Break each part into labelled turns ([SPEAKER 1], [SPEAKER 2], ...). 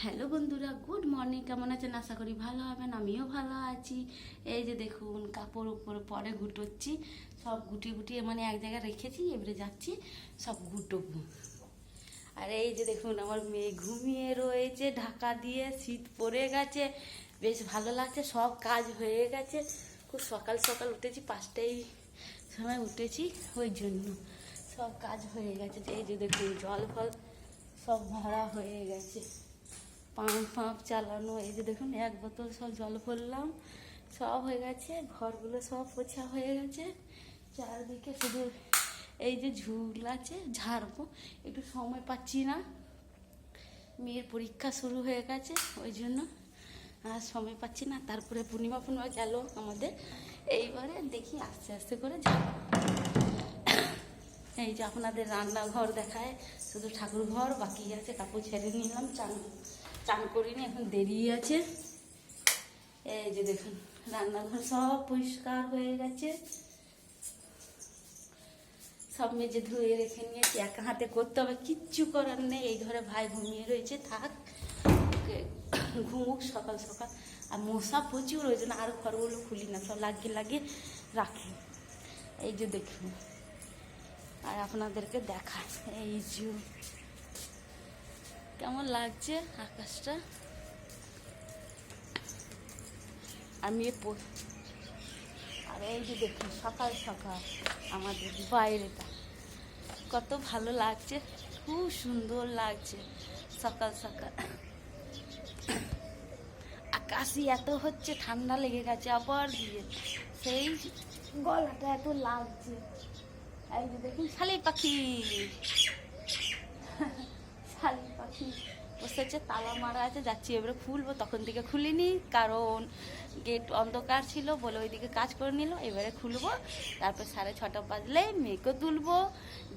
[SPEAKER 1] Hello বন্ধুরা, good morning. কেমন আছেন? আশা করি ভালো হবেন। আমিও ভালো আছি। এই যে দেখুন, কাপড় উপরে পরে গুটোচ্ছি। সব গুটিয়ে মানে এক জায়গায় রেখেছি, এবারে যাচ্ছি সব গুটোবো। আর এই যে দেখুন, আমার মেয়ে ঘুমিয়ে রয়েছে ঢাকা দিয়ে। শীত পড়ে গেছে, বেশ ভালো লাগছে। সব কাজ হয়ে গেছে। খুব সকাল সকাল উঠেছি, 5টায় সময় উঠেছি, ওই জন্য সব কাজ হয়ে গেছে। এই যে দেখুন, জল ফল সব ভরা হয়ে গেছে, পাম্প চালানো। এই যে দেখুন, 1 বোতল সব জল ভরলাম, সব হয়ে গেছে। ঘরগুলো সব পোছা হয়ে গেছে। চারদিকে শুধু এই যে ঝুল আছে, ঝাড়বো। একটু সময় পাচ্ছি না, মেয়ের পরীক্ষা শুরু হয়ে গেছে, ওই জন্য আর সময় পাচ্ছি না। তারপরে পূর্ণিমা গেল আমাদের। এইবারে দেখি আস্তে আস্তে করে যাব। এই যে আপনাদের রান্নাঘর দেখায়, শুধু ঠাকুর ঘর বাকি আছে। কাপড় ছেড়ে নিলাম, চান করিনি, এখন দেরি আছে। এই যে দেখুন, রান্নাঘর সব পরিষ্কার হয়ে গেছে, সব মেজে ধুয়ে রেখে নিয়েছি। একা হাতে করতে হবে, কিচ্ছু করার নেই। এই ঘরে ভাই ঘুমিয়ে রয়েছে, থাক, ঘুমুক সকাল সকাল। আর মশা প্রচুর, ওই জন্য আর ঘরগুলো খুলি না, সব লাগিয়ে রাখি। এই যে দেখুন, আর আপনাদেরকে দেখায় এই যে কেমন লাগছে আকাশটা। আমি আর এই যে দেখুন, সকাল সকাল আমাদের বাইরেটা কত ভালো লাগছে, খুব সুন্দর লাগছে সকাল সকাল। আকাশই এত হচ্ছে, ঠান্ডা লেগে গেছে আবার দিয়ে, সেই গলাটা এত লাগছে। এই যে দেখুন, শালিক পাখি বসেছে, তালা মারা আছে। যাচ্ছি এবারে খুলবো, তখন থেকে খুলিনি, কারণ গেট অন্ধকার ছিল বলে ওইদিকে কাজ করে নিল। এবারে খুলবো, তারপর 6:30 বাজলে মেয়েকে তুলবো,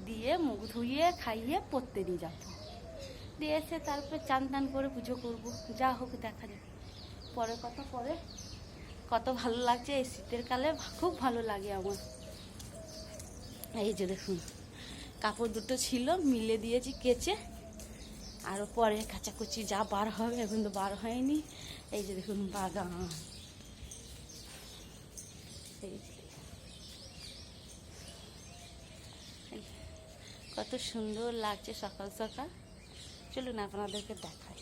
[SPEAKER 1] দিয়ে মুখ ধুইয়ে খাইয়ে পড়তে নিয়ে যাবো। দিয়ে এসে তারপর চান করে পুজো করবো। যা হোক, দেখা যাবে পরে কথা। পরে কত ভালো লাগছে এই শীতের কালে, খুব ভালো লাগে আমার। এই যে দেখুন, কাপড় দুটো ছিল, মিলে দিয়েছি কেচে, আরও পরে কাচাকুচি যা বার হবে, এখন তো বার হয়নি। এই যে দেখুন, বাগান, এই কত সুন্দর লাগছে সকাল সকাল। চলুন আপনাদেরকে দেখাই।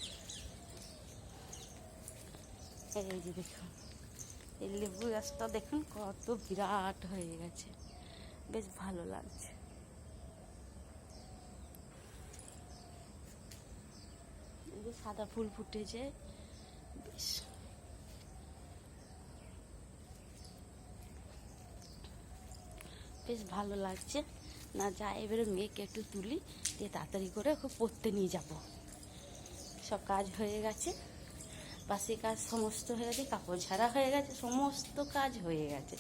[SPEAKER 1] এই যে দেখুন, এই লেবু গাছটা দেখুন কত বিরাট হয়ে গেছে, বেশ ভালো লাগছে। এই যে সাদা ফুল ফুটেছে, বেশ ভালো লাগছে। না যা, এবারে মেয়েকে একটু তুলি, দিয়ে তাড়াতাড়ি করে ওকে পড়তে নিয়ে যাব। সব কাজ হয়ে গেছে, বাসি কাজ সমস্ত হয়ে গেছে, কাপড় ঝাড়া হয়ে গেছে, সমস্ত কাজ হয়ে গেছে।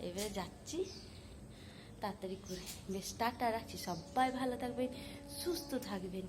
[SPEAKER 1] এবারে যাচ্ছি তাড়াতাড়ি করে। বেশ টাটা, রাখছি। সবাই ভালো থাকবেন, সুস্থ থাকবেন।